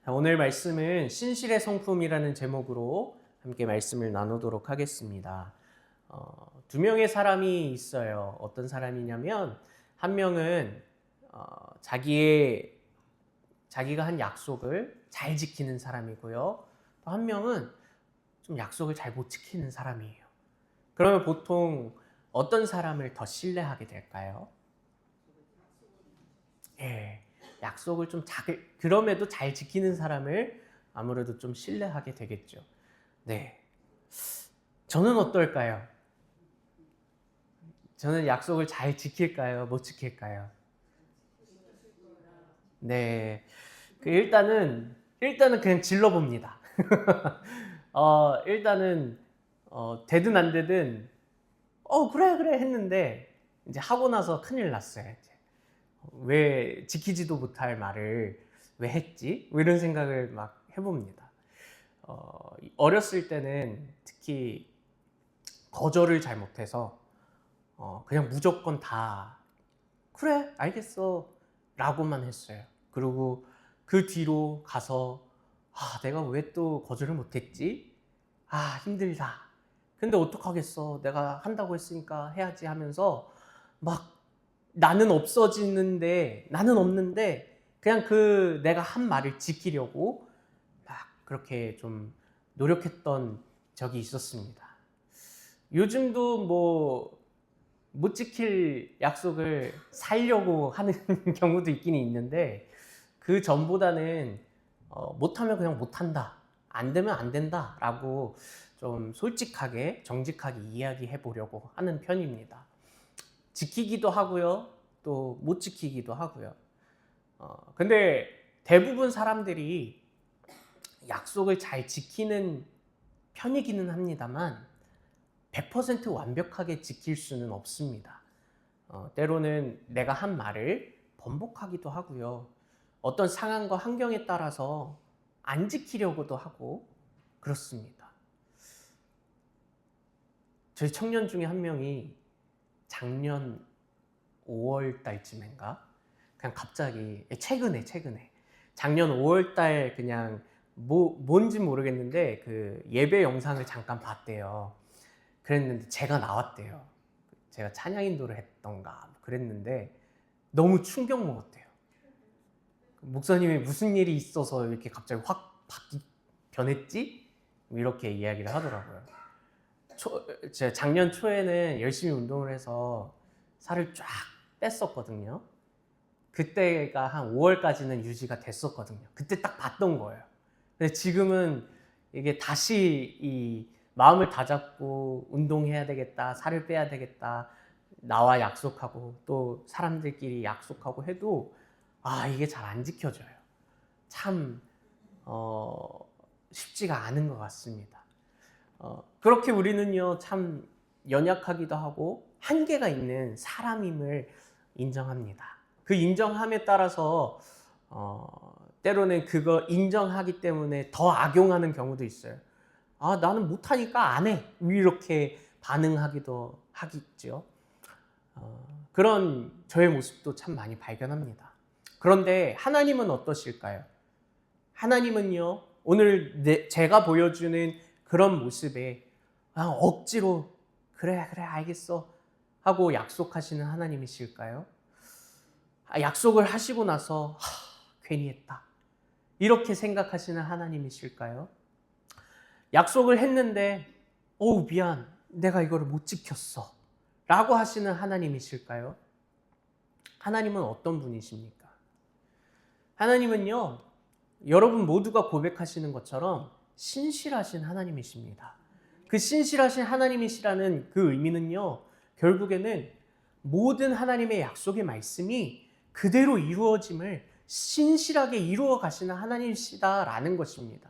오늘 말씀은 신실의 성품이라는 제목으로 함께 말씀을 나누도록 하겠습니다. 두 명의 사람이 있어요. 어떤 사람이냐면 한 명은 자기가 한 약속을 잘 지키는 사람이고요. 또 한 명은 좀 약속을 잘 못 지키는 사람이에요. 그러면 보통 어떤 사람을 더 신뢰하게 될까요? 예, 약속을 그럼에도 잘 지키는 사람을 아무래도 좀 신뢰하게 되겠죠. 네. 저는 어떨까요? 저는 약속을 잘 지킬까요? 못 지킬까요? 네. 일단은 그냥 질러봅니다. 일단은, 되든 안 되든, 그래 했는데, 이제 하고 나서 큰일 났어요. 이제. 왜 지키지도 못할 말을 왜 했지? 뭐 이런 생각을 막 해봅니다. 어렸을 때는 특히 거절을 잘 못해서 그냥 무조건 다 그래 알겠어 라고만 했어요. 그리고 그 뒤로 가서 내가 왜 또 거절을 못했지? 힘들다. 근데 어떡하겠어, 내가 한다고 했으니까 해야지 하면서 막 나는 없는데 그냥 그 내가 한 말을 지키려고 막 그렇게 좀 노력했던 적이 있었습니다. 요즘도 뭐 못 지킬 약속을 살려고 하는 경우도 있긴 있는데, 그 전보다는 못하면 그냥 못한다, 안 되면 안 된다 라고 좀 솔직하게 정직하게 이야기해 보려고 하는 편입니다. 지키기도 하고요, 또 못 지키기도 하고요. 근데 대부분 사람들이 약속을 잘 지키는 편이기는 합니다만 100% 완벽하게 지킬 수는 없습니다. 때로는 내가 한 말을 번복하기도 하고요. 어떤 상황과 환경에 따라서 안 지키려고도 하고 그렇습니다. 저희 청년 중에 한 명이 작년 5월 달쯤인가 그냥 갑자기 최근에 작년 5월 달 그냥 뭔지 모르겠는데 그 예배 영상을 잠깐 봤대요. 그랬는데 제가 나왔대요. 제가 찬양 인도를 했던가 그랬는데 너무 충격 먹었대요. 목사님이 무슨 일이 있어서 이렇게 갑자기 변했지? 이렇게 이야기를 하더라고요. 제가 작년 초에는 열심히 운동을 해서 살을 쫙 뺐었거든요. 그때가 한 5월까지는 유지가 됐었거든요. 그때 딱 봤던 거예요. 근데 지금은 이게 다시 이 마음을 다잡고 운동해야 되겠다, 살을 빼야 되겠다, 나와 약속하고 또 사람들끼리 약속하고 해도 이게 잘 안 지켜져요. 참 쉽지가 않은 것 같습니다. 그렇게 우리는요 참 연약하기도 하고 한계가 있는 사람임을 인정합니다. 그 인정함에 따라서 때로는 그거 인정하기 때문에 더 악용하는 경우도 있어요. 나는 못하니까 안 해, 이렇게 반응하기도 하겠죠. 그런 저의 모습도 참 많이 발견합니다. 그런데 하나님은 어떠실까요? 하나님은요, 오늘 제가 보여주는 그런 모습에 억지로 그래 알겠어 하고 약속하시는 하나님이실까요? 약속을 하시고 나서 괜히 했다, 이렇게 생각하시는 하나님이실까요? 약속을 했는데 미안, 내가 이거를 못 지켰어 라고 하시는 하나님이실까요? 하나님은 어떤 분이십니까? 하나님은요, 여러분 모두가 고백하시는 것처럼 신실하신 하나님이십니다. 그 신실하신 하나님이시라는 그 의미는요, 결국에는 모든 하나님의 약속의 말씀이 그대로 이루어짐을 신실하게 이루어 가시는 하나님이시다라는 것입니다.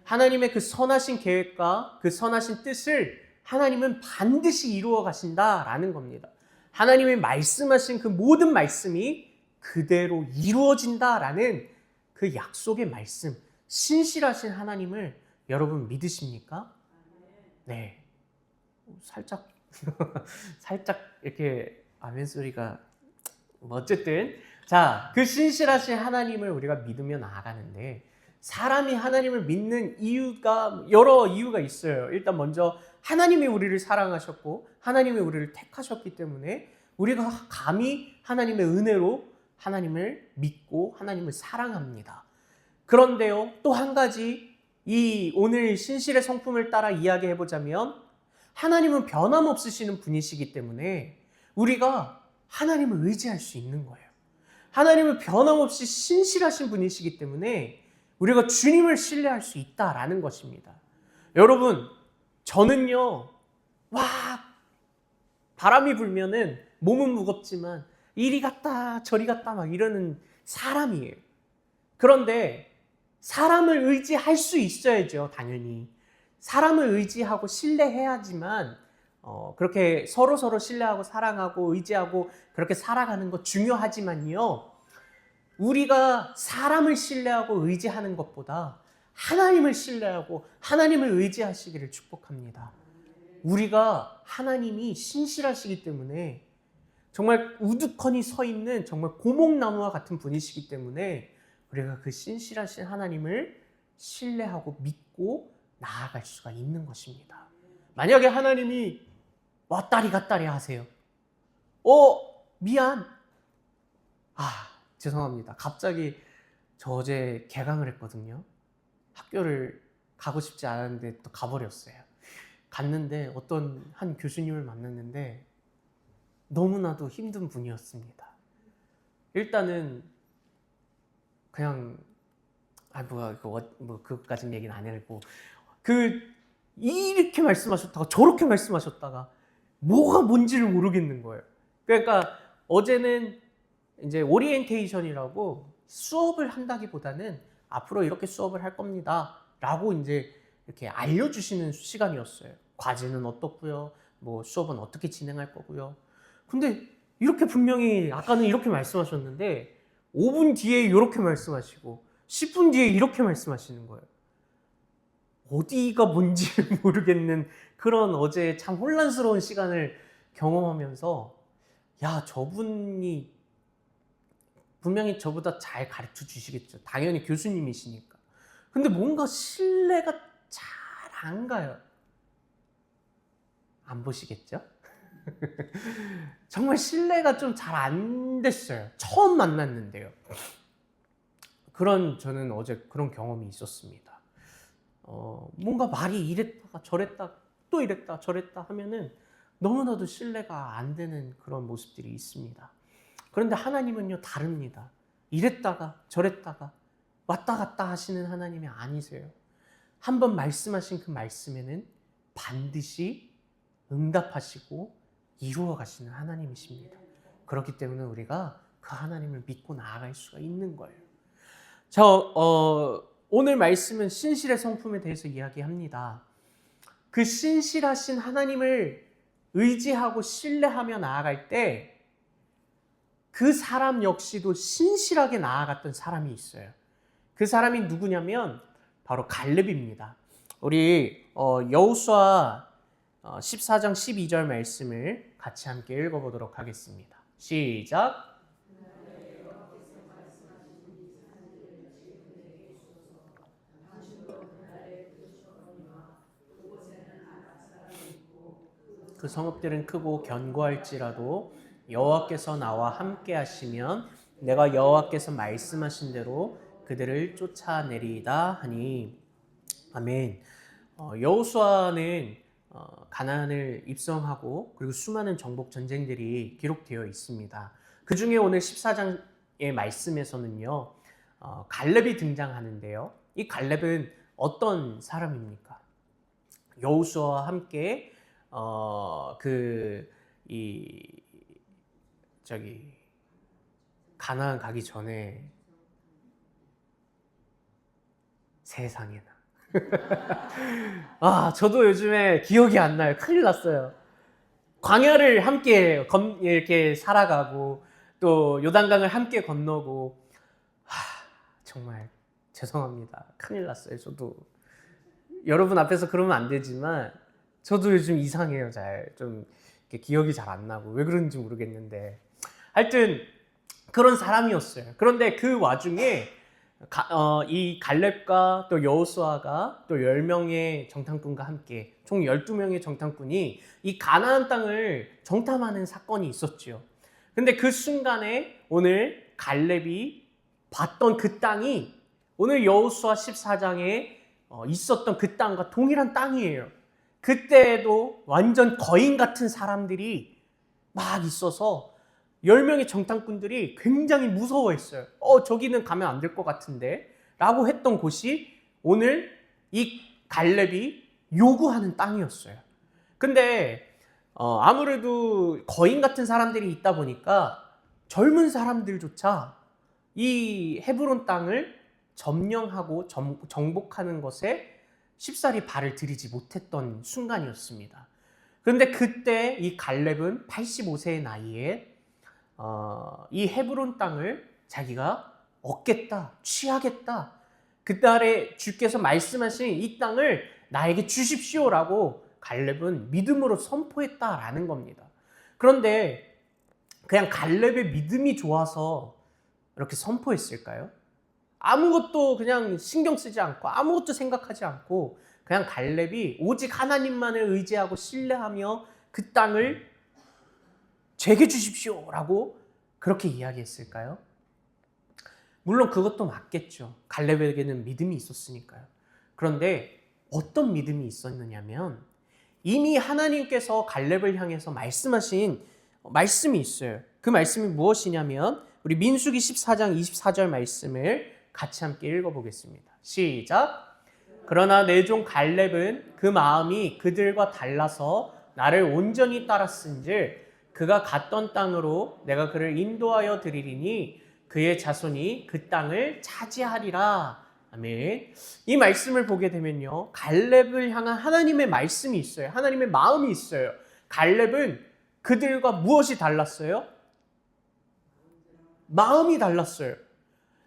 하나님의 그 선하신 계획과 그 선하신 뜻을 하나님은 반드시 이루어 가신다라는 겁니다. 하나님이 말씀하신 그 모든 말씀이 그대로 이루어진다라는 그 약속의 말씀, 신실하신 하나님을 여러분 믿으십니까? 네. 살짝 살짝 이렇게 아멘 소리가, 어쨌든 자, 그 신실하신 하나님을 우리가 믿으며 나아가는데 사람이 하나님을 믿는 이유가 여러 이유가 있어요. 일단 먼저 하나님이 우리를 사랑하셨고 하나님이 우리를 택하셨기 때문에 우리가 감히 하나님의 은혜로 하나님을 믿고 하나님을 사랑합니다. 그런데요, 또 한 가지 이 오늘 신실의 성품을 따라 이야기해 보자면 하나님은 변함없으시는 분이시기 때문에 우리가 하나님을 의지할 수 있는 거예요. 하나님은 변함없이 신실하신 분이시기 때문에 우리가 주님을 신뢰할 수 있다라는 것입니다. 여러분, 저는요, 와, 바람이 불면은 몸은 무겁지만 이리 갔다 저리 갔다 막 이러는 사람이에요. 그런데 사람을 의지할 수 있어야죠, 당연히. 사람을 의지하고 신뢰해야지만 그렇게 서로 신뢰하고 사랑하고 의지하고 그렇게 살아가는 거 중요하지만요. 우리가 사람을 신뢰하고 의지하는 것보다 하나님을 신뢰하고 하나님을 의지하시기를 축복합니다. 우리가 하나님이 신실하시기 때문에 정말 우두커니 서 있는 정말 고목나무와 같은 분이시기 때문에 우리가 그 신실하신 하나님을 신뢰하고 믿고 나아갈 수가 있는 것입니다. 만약에 하나님이 왔다리 갔다리 하세요. 미안. 죄송합니다. 갑자기 저 어제 개강을 했거든요. 학교를 가고 싶지 않았는데 또 가버렸어요. 갔는데 어떤 한 교수님을 만났는데 너무나도 힘든 분이었습니다. 일단은 그냥 그것까지는 얘기는 안 하고 이렇게 말씀하셨다가 저렇게 말씀하셨다가 뭐가 뭔지를 모르겠는 거예요. 그러니까 어제는 이제 오리엔테이션이라고 수업을 한다기보다는 앞으로 이렇게 수업을 할 겁니다 라고 이제 이렇게 알려주시는 시간이었어요. 과제는 어떻고요, 뭐 수업은 어떻게 진행할 거고요. 근데 이렇게 분명히 아까는 이렇게 말씀하셨는데 5분 뒤에 이렇게 말씀하시고 10분 뒤에 이렇게 말씀하시는 거예요. 어디가 뭔지 모르겠는 그런 어제 참 혼란스러운 시간을 경험하면서 저분이 분명히 저보다 잘 가르쳐 주시겠죠. 당연히 교수님이시니까. 근데 뭔가 신뢰가 잘 안 가요. 안 보시겠죠? 정말 신뢰가 좀 잘 안 됐어요. 처음 만났는데요. 저는 어제 그런 경험이 있었습니다. 뭔가 말이 이랬다가 저랬다 또 이랬다 저랬다 하면은 너무나도 신뢰가 안 되는 그런 모습들이 있습니다. 그런데 하나님은요, 다릅니다. 이랬다가 저랬다가 왔다 갔다 하시는 하나님이 아니세요. 한번 말씀하신 그 말씀에는 반드시 응답하시고 이루어 가시는 하나님이십니다. 그렇기 때문에 우리가 그 하나님을 믿고 나아갈 수가 있는 거예요. 오늘 말씀은 신실의 성품에 대해서 이야기합니다. 그 신실하신 하나님을 의지하고 신뢰하며 나아갈 때 그 사람 역시도 신실하게 나아갔던 사람이 있어요. 그 사람이 누구냐면 바로 갈렙입니다. 우리 여호수아 14장 12절 말씀을 같이 함께 읽어보도록 하겠습니다. 시작. 그 성읍들은 크고 견고할지라도 여호와께서 나와 함께 하시면 내가 여호와께서 말씀하신 대로 그들을 쫓아내리이다 하니. 아멘. 여호수아는 가나안을 입성하고 그리고 수많은 정복 전쟁들이 기록되어 있습니다. 그 중에 오늘 14장의 말씀에서는요, 갈렙이 등장하는데요. 이 갈렙은 어떤 사람입니까? 여호수아와 함께 가나안 가기 전에 세상에나 저도 요즘에 기억이 안 나요. 큰일 났어요. 광야를 함께 이렇게 살아가고 또 요단강을 함께 건너고 정말 죄송합니다. 큰일 났어요. 저도 여러분 앞에서 그러면 안 되지만 저도 요즘 이상해요. 좀 기억이 잘 안 나고 왜 그런지 모르겠는데 하여튼 그런 사람이었어요. 그런데 그 와중에 이 갈렙과 또 여호수아가 또 10명의 정탐꾼과 함께 총 12명의 정탐꾼이 이 가나안 땅을 정탐하는 사건이 있었죠. 근데 그 순간에 오늘 갈렙이 봤던 그 땅이 오늘 여호수아 14장에 있었던 그 땅과 동일한 땅이에요. 그때에도 완전 거인 같은 사람들이 막 있어서 10명의 정탐꾼들이 굉장히 무서워했어요. 저기는 가면 안 될 것 같은데 라고 했던 곳이 오늘 이 갈렙이 요구하는 땅이었어요. 근데 아무래도 거인 같은 사람들이 있다 보니까 젊은 사람들조차 이 헤브론 땅을 점령하고 정복하는 것에 쉽사리 발을 들이지 못했던 순간이었습니다. 그런데 그때 이 갈렙은 85세의 나이에 이 헤브론 땅을 자기가 얻겠다, 취하겠다. 그날에 주께서 말씀하신 이 땅을 나에게 주십시오라고 갈렙은 믿음으로 선포했다라는 겁니다. 그런데 그냥 갈렙의 믿음이 좋아서 이렇게 선포했을까요? 아무것도 그냥 신경 쓰지 않고 아무것도 생각하지 않고 그냥 갈렙이 오직 하나님만을 의지하고 신뢰하며 그 땅을 제게 주십시오라고 그렇게 이야기했을까요? 물론 그것도 맞겠죠. 갈렙에게는 믿음이 있었으니까요. 그런데 어떤 믿음이 있었느냐면 이미 하나님께서 갈렙을 향해서 말씀하신 말씀이 있어요. 그 말씀이 무엇이냐면 우리 민수기 14장 24절 말씀을 같이 함께 읽어보겠습니다. 시작! 그러나 내 종 갈렙은 그 마음이 그들과 달라서 나를 온전히 따랐은즉 그가 갔던 땅으로 내가 그를 인도하여 드리리니 그의 자손이 그 땅을 차지하리라. 아멘. 이 말씀을 보게 되면요, 갈렙을 향한 하나님의 말씀이 있어요. 하나님의 마음이 있어요. 갈렙은 그들과 무엇이 달랐어요? 마음이 달랐어요.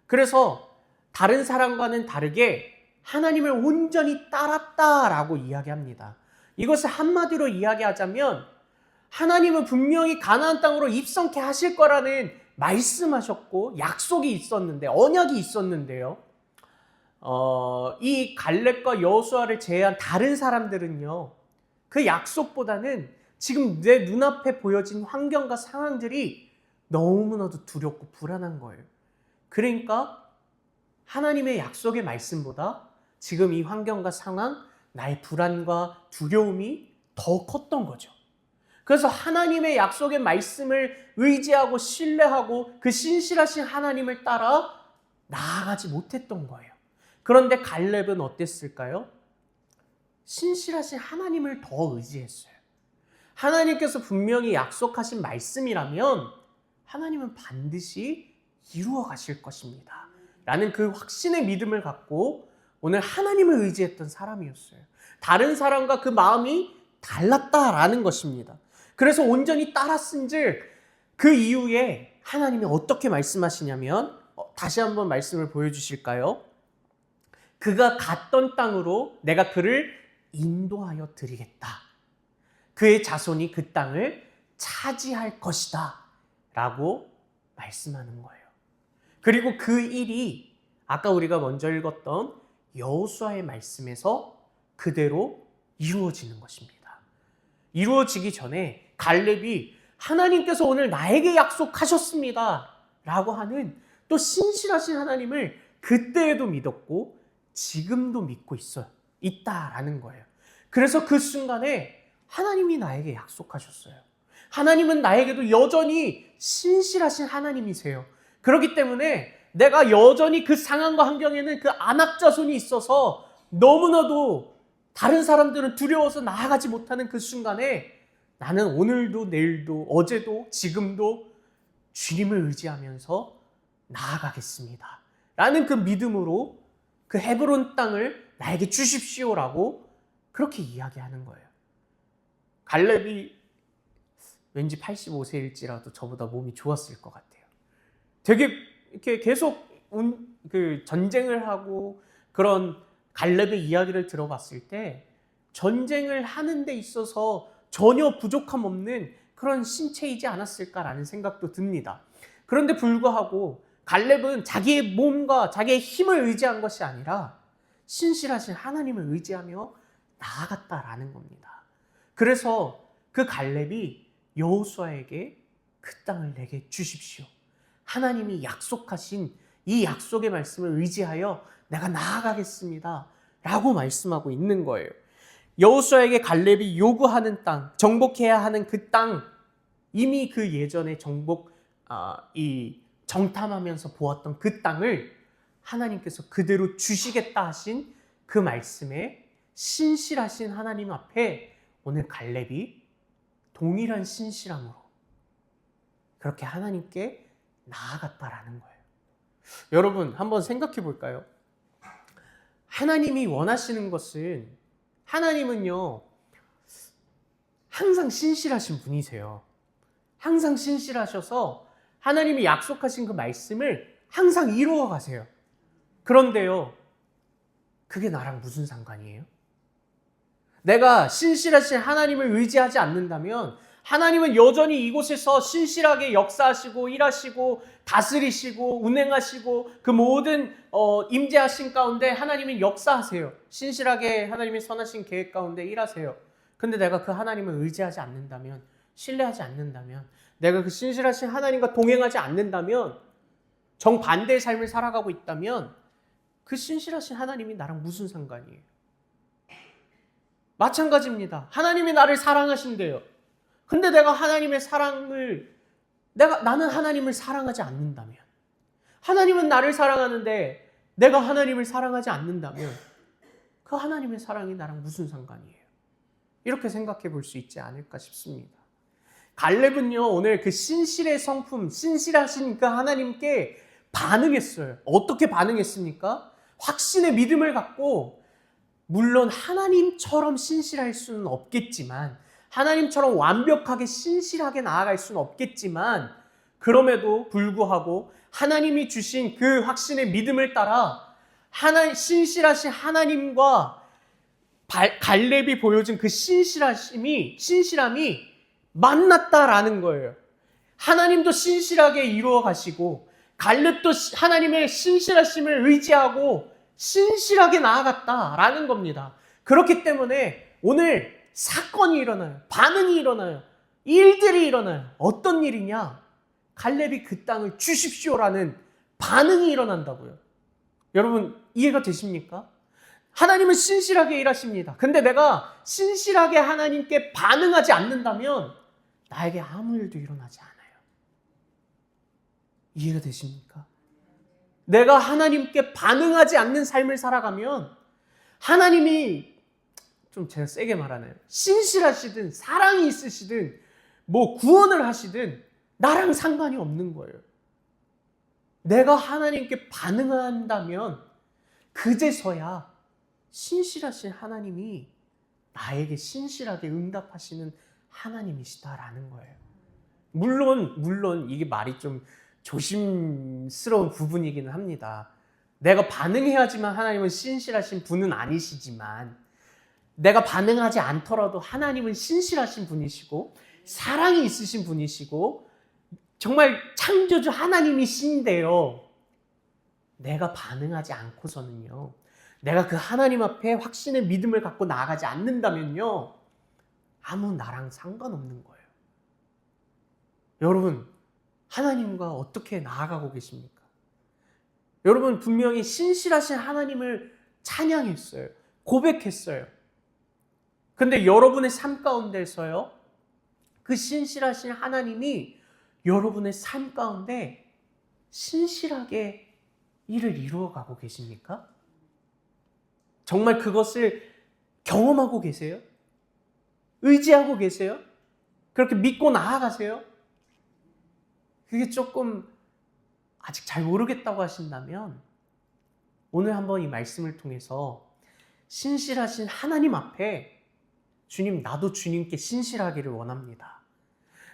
그래서 다른 사람과는 다르게 하나님을 온전히 따랐다라고 이야기합니다. 이것을 한마디로 이야기하자면 하나님은 분명히 가나안 땅으로 입성케 하실 거라는 말씀하셨고 약속이 있었는데, 언약이 있었는데요. 이 갈렙과 여호수아를 제외한 다른 사람들은요, 그 약속보다는 지금 내 눈앞에 보여진 환경과 상황들이 너무나도 두렵고 불안한 거예요. 그러니까 하나님의 약속의 말씀보다 지금 이 환경과 상황, 나의 불안과 두려움이 더 컸던 거죠. 그래서 하나님의 약속의 말씀을 의지하고 신뢰하고 그 신실하신 하나님을 따라 나아가지 못했던 거예요. 그런데 갈렙은 어땠을까요? 신실하신 하나님을 더 의지했어요. 하나님께서 분명히 약속하신 말씀이라면 하나님은 반드시 이루어 가실 것입니다. 라는 그 확신의 믿음을 갖고 오늘 하나님을 의지했던 사람이었어요. 다른 사람과 그 마음이 달랐다라는 것입니다. 그래서 온전히 따랐은즉 그 이후에 하나님이 어떻게 말씀하시냐면 다시 한번 말씀을 보여주실까요? 그가 갔던 땅으로 내가 그를 인도하여 드리겠다. 그의 자손이 그 땅을 차지할 것이다 라고 말씀하는 거예요. 그리고 그 일이 아까 우리가 먼저 읽었던 여호수아의 말씀에서 그대로 이루어지는 것입니다. 이루어지기 전에 갈렙이 하나님께서 오늘 나에게 약속하셨습니다 라고 하는 또 신실하신 하나님을 그때에도 믿었고 지금도 믿고 있다라는 거예요. 그래서 그 순간에 하나님이 나에게 약속하셨어요. 하나님은 나에게도 여전히 신실하신 하나님이세요. 그렇기 때문에 내가 여전히 그 상황과 환경에는 그 안악자손이 있어서 너무나도 다른 사람들은 두려워서 나아가지 못하는 그 순간에 나는 오늘도 내일도 어제도 지금도 주님을 의지하면서 나아가겠습니다 라는 그 믿음으로 그 헤브론 땅을 나에게 주십시오라고 그렇게 이야기하는 거예요. 갈렙이 왠지 85세일지라도 저보다 몸이 좋았을 것 같아요. 되게 이렇게 계속 그 전쟁을 하고 그런 갈렙의 이야기를 들어봤을 때 전쟁을 하는 데 있어서 전혀 부족함 없는 그런 신체이지 않았을까라는 생각도 듭니다. 그런데 불구하고 갈렙은 자기의 몸과 자기의 힘을 의지한 것이 아니라 신실하신 하나님을 의지하며 나아갔다라는 겁니다. 그래서 그 갈렙이 여호수아에게 그 땅을 내게 주십시오. 하나님이 약속하신 이 약속의 말씀을 의지하여 내가 나아가겠습니다. 라고 말씀하고 있는 거예요. 여호수아에게 갈렙이 요구하는 땅, 정복해야 하는 그 땅, 이미 그 예전에 정탐하면서 보았던 그 땅을 하나님께서 그대로 주시겠다 하신 그 말씀에 신실하신 하나님 앞에 오늘 갈렙이 동일한 신실함으로 그렇게 하나님께 나아갔다라는 거예요. 여러분 한번 생각해 볼까요? 하나님이 원하시는 것은, 하나님은요 항상 신실하신 분이세요. 항상 신실하셔서 하나님이 약속하신 그 말씀을 항상 이루어 가세요. 그런데요, 그게 나랑 무슨 상관이에요? 내가 신실하신 하나님을 의지하지 않는다면 하나님은 여전히 이곳에서 신실하게 역사하시고 일하시고 다스리시고 운행하시고 그 모든 임재하신 가운데 하나님은 역사하세요. 신실하게 하나님의 선하신 계획 가운데 일하세요. 근데 내가 그 하나님을 의지하지 않는다면, 신뢰하지 않는다면, 내가 그 신실하신 하나님과 동행하지 않는다면, 정반대의 삶을 살아가고 있다면 그 신실하신 하나님이 나랑 무슨 상관이에요? 마찬가지입니다. 하나님이 나를 사랑하신대요. 근데 내가 하나님의 사랑을, 나는 하나님을 사랑하지 않는다면, 하나님은 나를 사랑하는데 내가 하나님을 사랑하지 않는다면 그 하나님의 사랑이 나랑 무슨 상관이에요? 이렇게 생각해 볼 수 있지 않을까 싶습니다. 갈렙은요 오늘 그 신실의 성품, 신실하신 그 하나님께 반응했어요. 어떻게 반응했습니까? 확신의 믿음을 갖고, 물론 하나님처럼 신실할 수는 없겠지만, 하나님처럼 완벽하게 신실하게 나아갈 수는 없겠지만, 그럼에도 불구하고 하나님이 주신 그 확신의 믿음을 따라 신실하신 하나님과 갈렙이 보여준 그 신실함이 만났다라는 거예요. 하나님도 신실하게 이루어 가시고 갈렙도 하나님의 신실하심을 의지하고 신실하게 나아갔다라는 겁니다. 그렇기 때문에 오늘 사건이 일어나요. 반응이 일어나요. 일들이 일어나요. 어떤 일이냐? 갈렙이 그 땅을 주십시오라는 반응이 일어난다고요. 여러분 이해가 되십니까? 하나님은 신실하게 일하십니다. 근데 내가 신실하게 하나님께 반응하지 않는다면 나에게 아무 일도 일어나지 않아요. 이해가 되십니까? 내가 하나님께 반응하지 않는 삶을 살아가면 하나님이, 좀 제가 세게 말하나요? 신실하시든 사랑이 있으시든 구원을 하시든 나랑 상관이 없는 거예요. 내가 하나님께 반응한다면 그제서야 신실하신 하나님이 나에게 신실하게 응답하시는 하나님이시다라는 거예요. 물론 이게 말이 좀 조심스러운 부분이기는 합니다. 내가 반응해야지만 하나님은 신실하신 분은 아니시지만, 내가 반응하지 않더라도 하나님은 신실하신 분이시고 사랑이 있으신 분이시고 정말 창조주 하나님이신데요, 내가 반응하지 않고서는요, 내가 그 하나님 앞에 확신의 믿음을 갖고 나아가지 않는다면요, 아무 나랑 상관없는 거예요. 여러분 하나님과 어떻게 나아가고 계십니까? 여러분 분명히 신실하신 하나님을 찬양했어요. 고백했어요. 근데 여러분의 삶 가운데서요, 그 신실하신 하나님이 여러분의 삶 가운데 신실하게 일을 이루어가고 계십니까? 정말 그것을 경험하고 계세요? 의지하고 계세요? 그렇게 믿고 나아가세요? 그게 조금 아직 잘 모르겠다고 하신다면 오늘 한번 이 말씀을 통해서 신실하신 하나님 앞에, 주님, 나도 주님께 신실하기를 원합니다.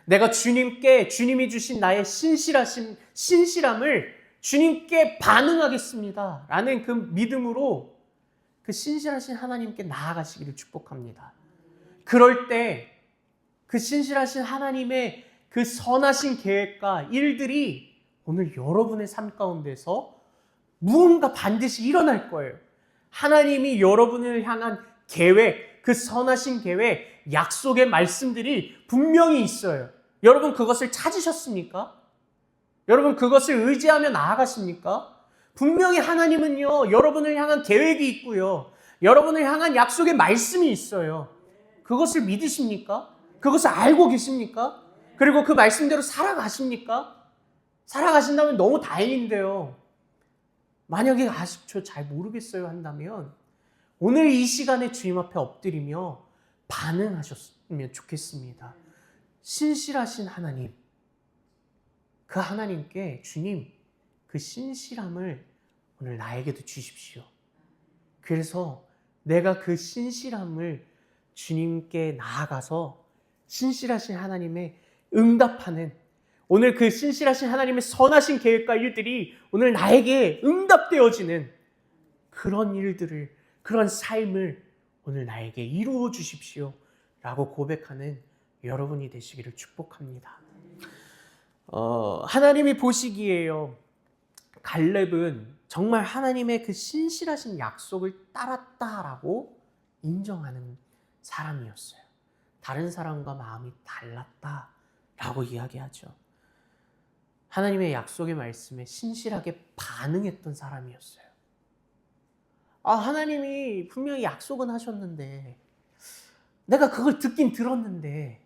내가 주님이 주신 나의 신실함을 주님께 반응하겠습니다 라는 그 믿음으로 그 신실하신 하나님께 나아가시기를 축복합니다. 그럴 때 그 신실하신 하나님의 그 선하신 계획과 일들이 오늘 여러분의 삶 가운데서 무언가 반드시 일어날 거예요. 하나님이 여러분을 향한 계획, 그 선하신 계획, 약속의 말씀들이 분명히 있어요. 여러분 그것을 찾으셨습니까? 여러분 그것을 의지하며 나아가십니까? 분명히 하나님은요, 여러분을 향한 계획이 있고요. 여러분을 향한 약속의 말씀이 있어요. 그것을 믿으십니까? 그것을 알고 계십니까? 그리고 그 말씀대로 살아가십니까? 살아가신다면 너무 다행인데요. 만약에 아직도 잘 모르겠어요 한다면 오늘 이 시간에 주님 앞에 엎드리며 반응하셨으면 좋겠습니다. 신실하신 하나님, 그 하나님께 주님, 그 신실함을 오늘 나에게도 주십시오. 그래서 내가 그 신실함을 주님께 나아가서 신실하신 하나님의 응답하는, 오늘 그 신실하신 하나님의 선하신 계획과 일들이 오늘 나에게 응답되어지는 그런 일들을, 그런 삶을 오늘 나에게 이루어 주십시오 라고 고백하는 여러분이 되시기를 축복합니다. 하나님이 보시기에요, 갈렙은 정말 하나님의 그 신실하신 약속을 따랐다라고 인정하는 사람이었어요. 다른 사람과 마음이 달랐다라고 이야기하죠. 하나님의 약속의 말씀에 신실하게 반응했던 사람이었어요. 하나님이 분명히 약속은 하셨는데 내가 그걸 듣긴 들었는데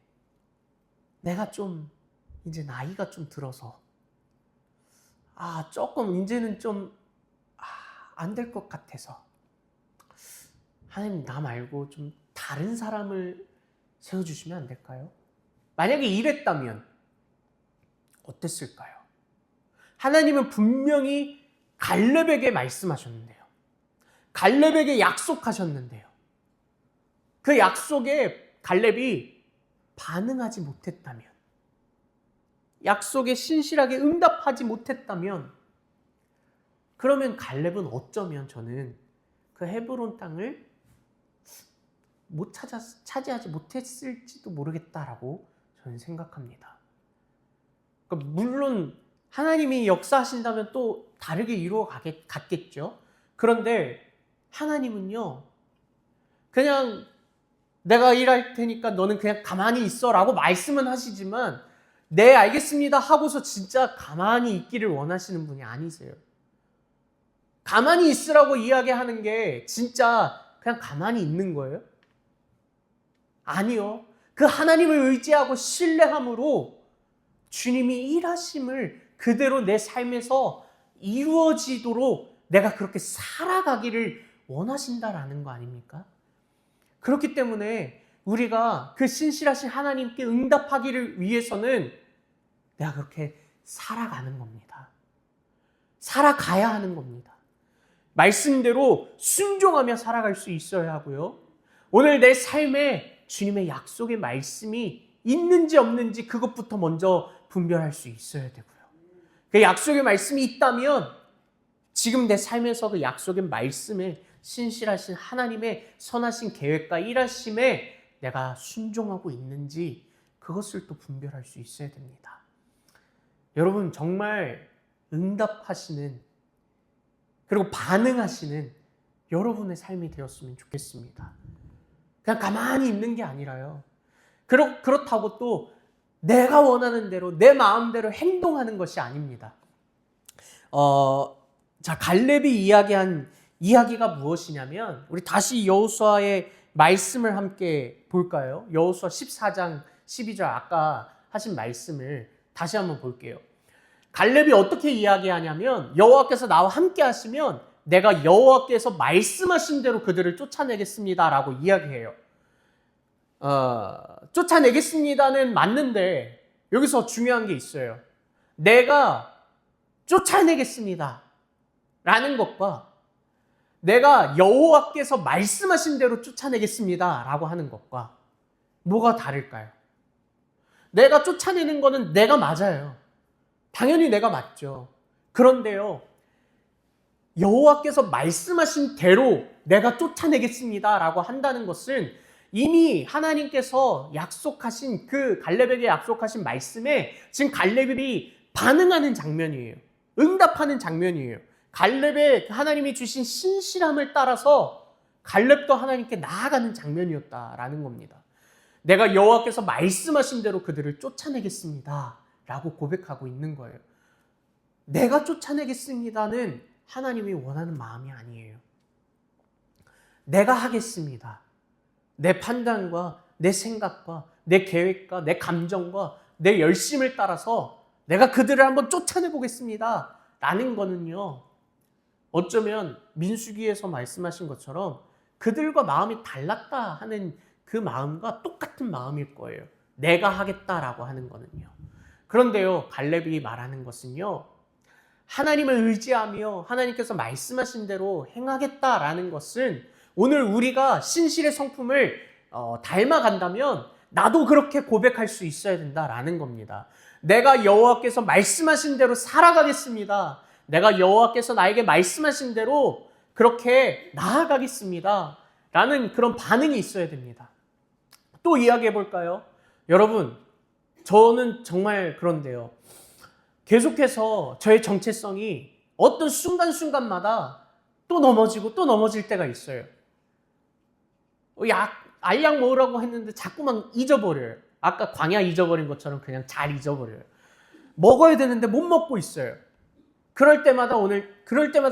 내가 좀 이제 나이가 좀 들어서 조금 이제는 좀 안 될 것 같아서 하나님 나 말고 좀 다른 사람을 세워주시면 안 될까요? 만약에 이랬다면 어땠을까요? 하나님은 분명히 갈렙에게 말씀하셨는데요. 갈렙에게 약속하셨는데요. 그 약속에 갈렙이 반응하지 못했다면, 약속에 신실하게 응답하지 못했다면, 그러면 갈렙은 어쩌면 저는 그 헤브론 땅을 차지하지 못했을지도 모르겠다라고 저는 생각합니다. 그러니까 물론 하나님이 역사하신다면 또 다르게 이루어 갔겠죠. 그런데 하나님은요, 그냥 내가 일할 테니까 너는 그냥 가만히 있어 라고 말씀은 하시지만 네 알겠습니다 하고서 진짜 가만히 있기를 원하시는 분이 아니세요. 가만히 있으라고 이야기하는 게 진짜 그냥 가만히 있는 거예요? 아니요. 그 하나님을 의지하고 신뢰함으로 주님이 일하심을 그대로 내 삶에서 이루어지도록 내가 그렇게 살아가기를 원하신다라는 거 아닙니까? 그렇기 때문에 우리가 그 신실하신 하나님께 응답하기를 위해서는 내가 그렇게 살아가는 겁니다. 살아가야 하는 겁니다. 말씀대로 순종하며 살아갈 수 있어야 하고요. 오늘 내 삶에 주님의 약속의 말씀이 있는지 없는지 그것부터 먼저 분별할 수 있어야 되고요. 그 약속의 말씀이 있다면 지금 내 삶에서 그 약속의 말씀에 신실하신 하나님의 선하신 계획과 일하심에 내가 순종하고 있는지 그것을 또 분별할 수 있어야 됩니다. 여러분 정말 응답하시는 그리고 반응하시는 여러분의 삶이 되었으면 좋겠습니다. 그냥 가만히 있는 게 아니라요. 그렇다고 또 내가 원하는 대로 내 마음대로 행동하는 것이 아닙니다. 갈렙이 이야기한 이야기가 무엇이냐면 우리 다시 여호수아의 말씀을 함께 볼까요? 여호수아 14장 12절 아까 하신 말씀을 다시 한번 볼게요. 갈렙이 어떻게 이야기하냐면 여호와께서 나와 함께 하시면 내가 여호와께서 말씀하신 대로 그들을 쫓아내겠습니다 라고 이야기해요. 쫓아내겠습니다는 맞는데 여기서 중요한 게 있어요. 내가 쫓아내겠습니다 라는 것과 내가 여호와께서 말씀하신 대로 쫓아내겠습니다 라고 하는 것과 뭐가 다를까요? 내가 쫓아내는 거는 내가 맞아요. 당연히 내가 맞죠. 그런데요, 여호와께서 말씀하신 대로 내가 쫓아내겠습니다 라고 한다는 것은 이미 하나님께서 약속하신 그 갈렙에게 약속하신 말씀에 지금 갈렙이 반응하는 장면이에요. 응답하는 장면이에요. 갈렙의 하나님이 주신 신실함을 따라서 갈렙도 하나님께 나아가는 장면이었다라는 겁니다. 내가 여호와께서 말씀하신 대로 그들을 쫓아내겠습니다 라고 고백하고 있는 거예요. 내가 쫓아내겠습니다는 하나님이 원하는 마음이 아니에요. 내가 하겠습니다. 내 판단과 내 생각과 내 계획과 내 감정과 내 열심을 따라서 내가 그들을 한번 쫓아내 보겠습니다 라는 거는요, 어쩌면 민수기에서 말씀하신 것처럼 그들과 마음이 달랐다 하는 그 마음과 똑같은 마음일 거예요. 내가 하겠다라고 하는 거는요. 그런데요, 갈렙이 말하는 것은요, 하나님을 의지하며 하나님께서 말씀하신 대로 행하겠다라는 것은 오늘 우리가 신실의 성품을 닮아간다면 나도 그렇게 고백할 수 있어야 된다라는 겁니다. 내가 여호와께서 말씀하신 대로 살아가겠습니다. 내가 여호와께서 나에게 말씀하신 대로 그렇게 나아가겠습니다 라는 그런 반응이 있어야 됩니다. 또 이야기해 볼까요? 여러분, 저는 정말 그런데요, 계속해서 저의 정체성이 어떤 순간순간마다 또 넘어지고 또 넘어질 때가 있어요. 알약 먹으라고 했는데 자꾸만 잊어버려요. 아까 광야 잊어버린 것처럼 그냥 잘 잊어버려요. 먹어야 되는데 못 먹고 있어요. 그럴 때마다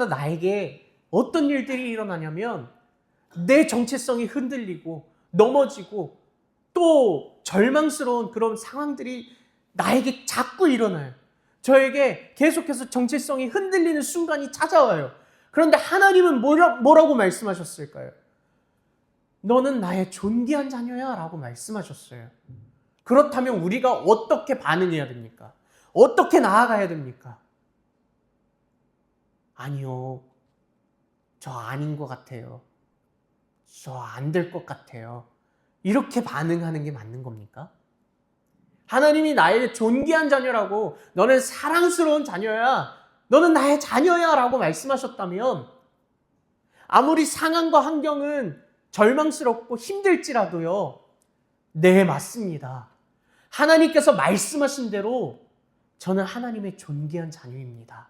나에게 어떤 일들이 일어나냐면 내 정체성이 흔들리고 넘어지고 또 절망스러운 그런 상황들이 나에게 자꾸 일어나요. 저에게 계속해서 정체성이 흔들리는 순간이 찾아와요. 그런데 하나님은 뭐라고 말씀하셨을까요? 너는 나의 존귀한 자녀야 라고 말씀하셨어요. 그렇다면 우리가 어떻게 반응해야 됩니까? 어떻게 나아가야 됩니까? 아니요, 저 아닌 것 같아요. 저 안 될 것 같아요. 이렇게 반응하는 게 맞는 겁니까? 하나님이 나의 존귀한 자녀라고, 너는 사랑스러운 자녀야, 너는 나의 자녀야 라고 말씀하셨다면 아무리 상황과 환경은 절망스럽고 힘들지라도요, 네, 맞습니다. 하나님께서 말씀하신 대로 저는 하나님의 존귀한 자녀입니다.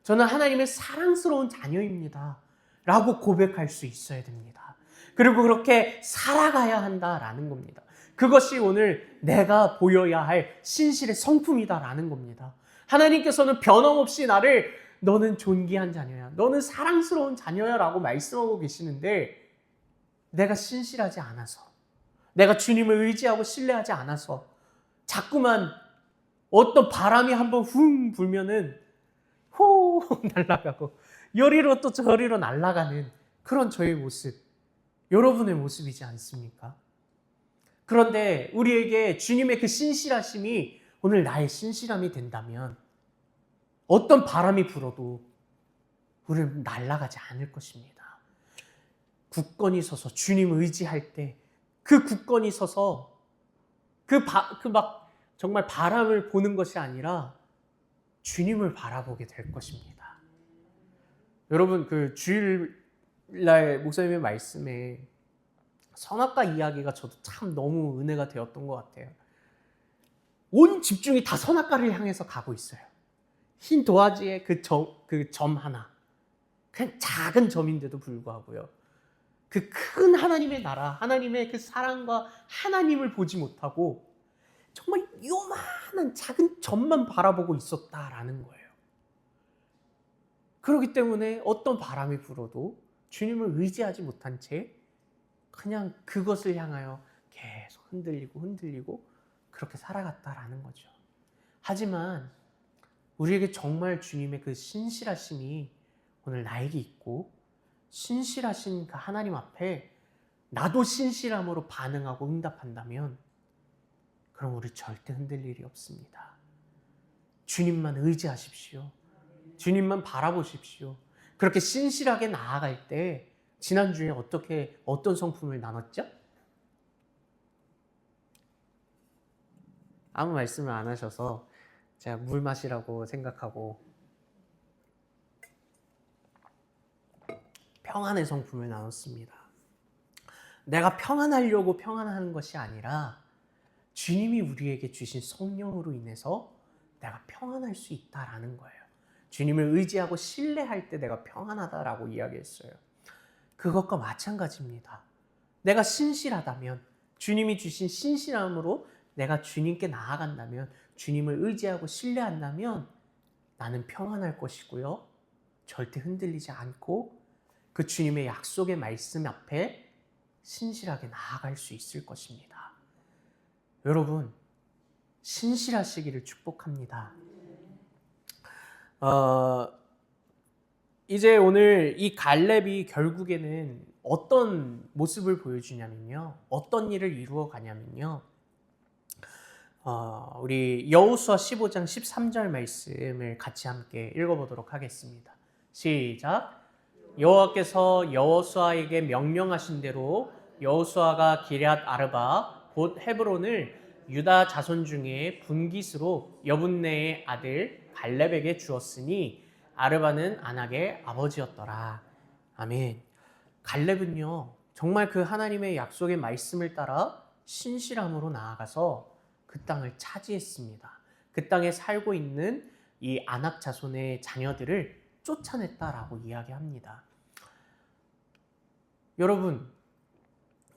저는 하나님의 사랑스러운 자녀입니다 라고 고백할 수 있어야 됩니다. 그리고 그렇게 살아가야 한다라는 겁니다. 그것이 오늘 내가 보여야 할 신실의 성품이다라는 겁니다. 하나님께서는 변함없이 나를 너는 존귀한 자녀야, 너는 사랑스러운 자녀야 라고 말씀하고 계시는데, 내가 신실하지 않아서, 내가 주님을 의지하고 신뢰하지 않아서 자꾸만 어떤 바람이 한번 훅 불면은 호 날아가고 여리로 또 저리로 날아가는 그런 저의 모습, 여러분의 모습이지 않습니까? 그런데 우리에게 주님의 그 신실하심이 오늘 나의 신실함이 된다면 어떤 바람이 불어도 우리는 날아가지 않을 것입니다. 굳건히 서서 주님을 의지할 때 그 굳건히 서서 정말 바람을 보는 것이 아니라 주님을 바라보게 될 것입니다. 여러분, 그 주일날 목사님의 말씀에 선악과 이야기가 저도 참 너무 은혜가 되었던 것 같아요. 온 집중이 다 선악과를 향해서 가고 있어요. 흰 도화지에 그 점 하나, 그냥 작은 점인데도 불구하고요, 그 큰 하나님의 나라, 하나님의 그 사랑과 하나님을 보지 못하고 정말 요만한 작은 점만 바라보고 있었다라는 거예요. 그렇기 때문에 어떤 바람이 불어도 주님을 의지하지 못한 채 그냥 그것을 향하여 계속 흔들리고 그렇게 살아갔다라는 거죠. 하지만 우리에게 정말 주님의 그 신실하심이 오늘 나에게 있고, 신실하신 그 하나님 앞에 나도 신실함으로 반응하고 응답한다면 그럼 우리 절대 흔들 일이 없습니다. 주님만 의지하십시오. 주님만 바라보십시오. 그렇게 신실하게 나아갈 때 지난주에 어떤 성품을 나눴죠? 아무 말씀을 안 하셔서 제가 물 마시라고 생각하고 평안의 성품을 나눴습니다. 내가 평안하려고 평안하는 것이 아니라 주님이 우리에게 주신 성령으로 인해서 내가 평안할 수 있다라는 거예요. 주님을 의지하고 신뢰할 때 내가 평안하다라고 이야기했어요. 그것과 마찬가지입니다. 내가 신실하다면, 주님이 주신 신실함으로 내가 주님께 나아간다면, 주님을 의지하고 신뢰한다면 나는 평안할 것이고요. 절대 흔들리지 않고 그 주님의 약속의 말씀 앞에 신실하게 나아갈 수 있을 것입니다. 여러분, 신실하시기를 축복합니다. 이제 오늘 이 갈렙이 결국에는 어떤 모습을 보여주냐면요. 어떤 일을 이루어 가냐면요. 우리 여호수아 15장 13절 말씀을 같이 함께 읽어보도록 하겠습니다. 시작. 여호와께서 여호수아에게 명령하신 대로 여호수아가 기럇 아르바 곧 헤브론을 유다 자손 중에 분깃으로 여분네의 아들 갈렙에게 주었으니 아르바는 아낙의 아버지였더라. 아멘. 갈렙은요, 정말 그 하나님의 약속의 말씀을 따라 신실함으로 나아가서 그 땅을 차지했습니다. 그 땅에 살고 있는 이 아낙 자손의 자녀들을 쫓아냈다라고 이야기합니다. 여러분,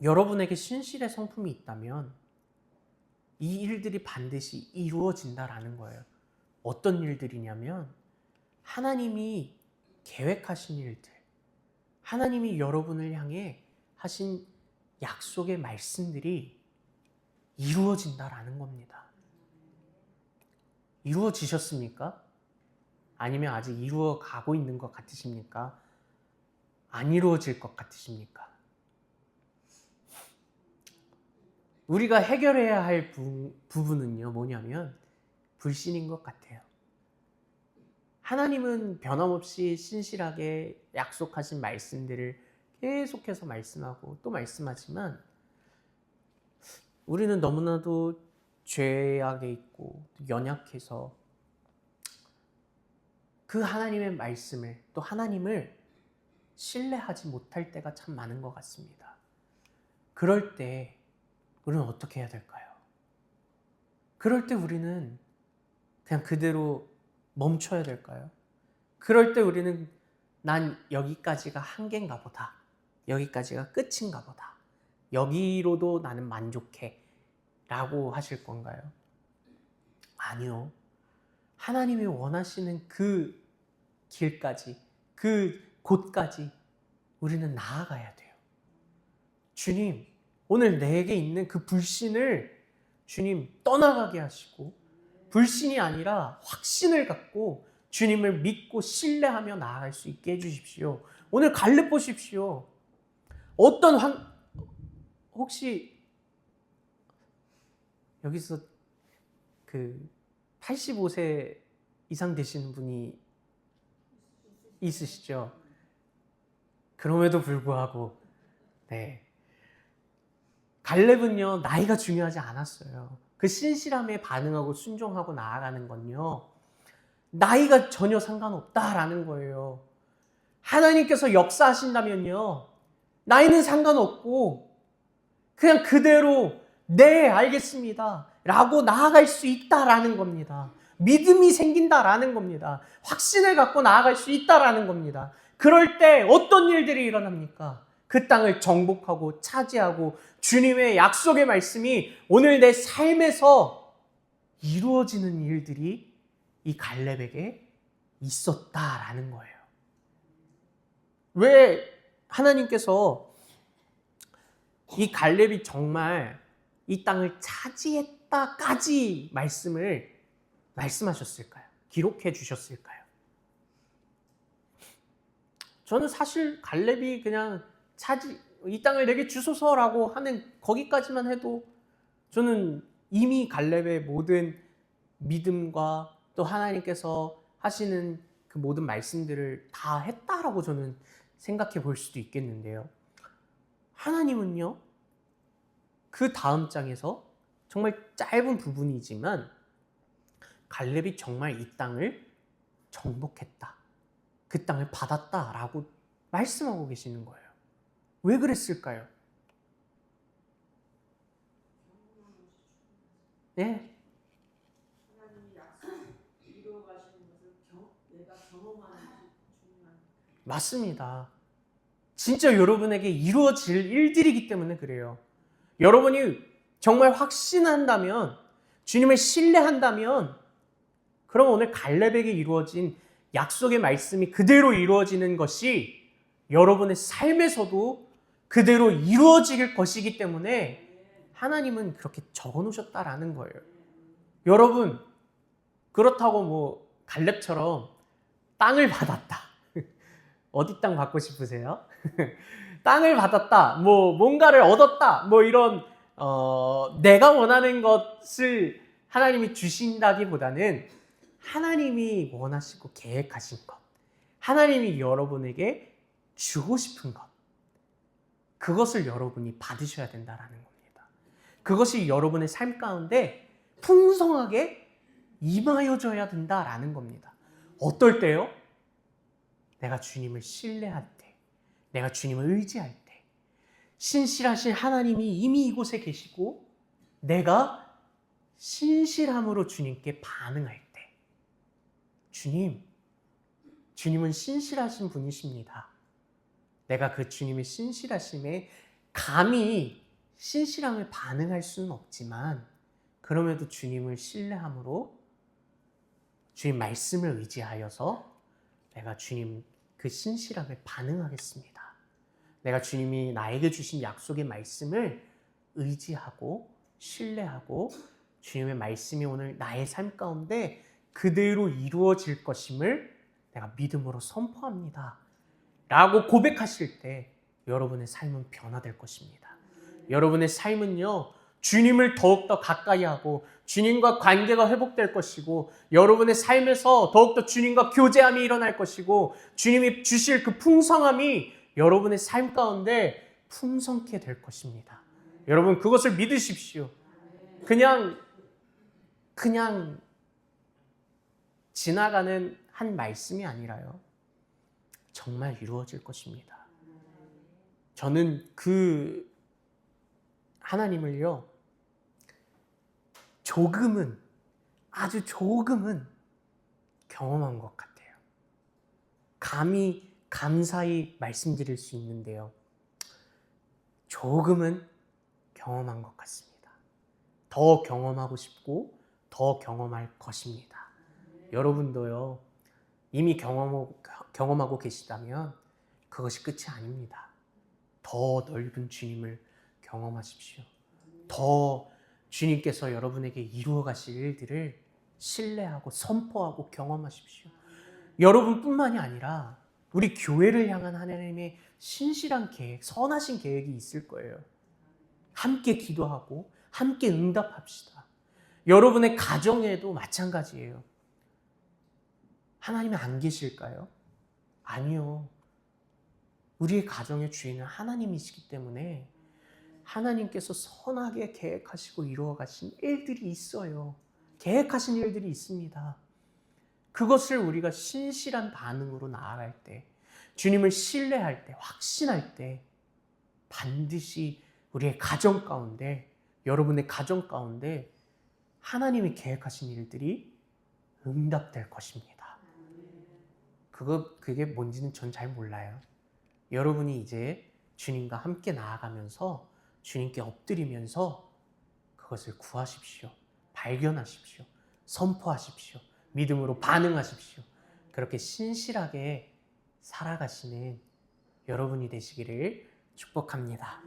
여러분에게 신실의 성품이 있다면 이 일들이 반드시 이루어진다라는 거예요. 어떤 일들이냐면 하나님이 계획하신 일들, 하나님이 여러분을 향해 하신 약속의 말씀들이 이루어진다라는 겁니다. 이루어지셨습니까? 아니면 아직 이루어 가고 있는 것 같으십니까? 안 이루어질 것 같으십니까? 우리가 해결해야 할 부분은요, 뭐냐면 불신인 것 같아요. 하나님은 변함없이 신실하게 약속하신 말씀들을 계속해서 말씀하고 또 말씀하지만 우리는 너무나도 죄악에 있고 연약해서 그 하나님의 말씀을 또 하나님을 신뢰하지 못할 때가 참 많은 것 같습니다. 그럴 때 우리는 어떻게 해야 될까요? 그럴 때 우리는 그냥 그대로 멈춰야 될까요? 그럴 때 우리는 난 여기까지가 한계인가 보다. 여기까지가 끝인가 보다. 여기로도 나는 만족해. 라고 하실 건가요? 아니요. 하나님이 원하시는 그 길까지, 그 곳까지 우리는 나아가야 돼요. 주님, 오늘 내게 있는 그 불신을 주님 떠나가게 하시고 불신이 아니라 확신을 갖고 주님을 믿고 신뢰하며 나아갈 수 있게 해주십시오. 오늘 갈렙 보십시오. 혹시 여기서 그 85세 이상 되시는 분이 있으시죠? 그럼에도 불구하고 네, 갈렙은요 나이가 중요하지 않았어요. 그 신실함에 반응하고 순종하고 나아가는 건요 나이가 전혀 상관없다라는 거예요. 하나님께서 역사하신다면요 나이는 상관없고 그냥 그대로 네 알겠습니다 라고 나아갈 수 있다라는 겁니다. 믿음이 생긴다라는 겁니다. 확신을 갖고 나아갈 수 있다라는 겁니다. 그럴 때 어떤 일들이 일어납니까? 그 땅을 정복하고 차지하고 주님의 약속의 말씀이 오늘 내 삶에서 이루어지는 일들이 이 갈렙에게 있었다라는 거예요. 왜 하나님께서 이 갈렙이 정말 이 땅을 차지했다까지 말씀하셨을까요? 기록해 주셨을까요? 저는 사실 갈렙이 그냥 이 땅을 내게 주소서라고 하는 거기까지만 해도 저는 이미 갈렙의 모든 믿음과 또 하나님께서 하시는 그 모든 말씀들을 다 했다라고 저는 생각해 볼 수도 있겠는데요. 하나님은요, 그 다음 장에서 정말 짧은 부분이지만 갈렙이 정말 이 땅을 정복했다. 그 땅을 받았다라고 말씀하고 계시는 거예요. 왜 그랬을까요? 네. 맞습니다. 진짜 여러분에게 이루어질 일들이기 때문에 그래요. 여러분이 정말 확신한다면, 주님을 신뢰한다면, 그럼 오늘 갈렙에게 이루어진 약속의 말씀이 그대로 이루어지는 것이 여러분의 삶에서도 그대로 이루어질 것이기 때문에 하나님은 그렇게 적어 놓으셨다라는 거예요. 여러분, 그렇다고 뭐 갈렙처럼 땅을 받았다. 어디 땅 받고 싶으세요? 땅을 받았다. 뭐 뭔가를 얻었다. 뭐 이런 내가 원하는 것을 하나님이 주신다기보다는 하나님이 원하시고 계획하신 것, 하나님이 여러분에게 주고 싶은 것, 그것을 여러분이 받으셔야 된다라는 겁니다. 그것이 여러분의 삶 가운데 풍성하게 임하여져야 된다라는 겁니다. 어떨 때요? 내가 주님을 신뢰할 때, 내가 주님을 의지할 때, 신실하신 하나님이 이미 이곳에 계시고 내가 신실함으로 주님께 반응할 때, 주님은 신실하신 분이십니다. 내가 그 주님의 신실하심에 감히 신실함을 반응할 수는 없지만 그럼에도 주님을 신뢰함으로 주님 말씀을 의지하여서 내가 주님 그 신실함에 반응하겠습니다. 내가 주님이 나에게 주신 약속의 말씀을 의지하고 신뢰하고 주님의 말씀이 오늘 나의 삶 가운데 그대로 이루어질 것임을 내가 믿음으로 선포합니다. 라고 고백하실 때 여러분의 삶은 변화될 것입니다. 여러분의 삶은요, 주님을 더욱더 가까이 하고 주님과 관계가 회복될 것이고 여러분의 삶에서 더욱더 주님과 교제함이 일어날 것이고 주님이 주실 그 풍성함이 여러분의 삶 가운데 풍성케 될 것입니다. 여러분 그것을 믿으십시오. 그냥 지나가는 한 말씀이 아니라요. 정말 이루어질 것입니다. 저는 그 하나님을요, 아주 조금은 경험한 것 같아요. 감히 감사히 말씀드릴 수 있는데요. 조금은 경험한 것 같습니다. 더 경험하고 싶고 더 경험할 것입니다. 여러분도요, 이미 경험하고 계시다면 그것이 끝이 아닙니다. 더 넓은 주님을 경험하십시오. 더 주님께서 여러분에게 이루어 가실 일들을 신뢰하고 선포하고 경험하십시오. 여러분뿐만이 아니라 우리 교회를 향한 하나님의 신실한 계획, 선하신 계획이 있을 거예요. 함께 기도하고 함께 응답합시다. 여러분의 가정에도 마찬가지예요. 하나님이 안 계실까요? 아니요. 우리의 가정의 주인은 하나님이시기 때문에 하나님께서 선하게 계획하시고 이루어 가신 일들이 있어요. 계획하신 일들이 있습니다. 그것을 우리가 신실한 반응으로 나아갈 때, 주님을 신뢰할 때, 확신할 때 반드시 우리의 가정 가운데, 여러분의 가정 가운데 하나님이 계획하신 일들이 응답될 것입니다. 그게 뭔지는 전 잘 몰라요. 여러분이 이제 주님과 함께 나아가면서 주님께 엎드리면서 그것을 구하십시오. 발견하십시오. 선포하십시오. 믿음으로 반응하십시오. 그렇게 신실하게 살아가시는 여러분이 되시기를 축복합니다.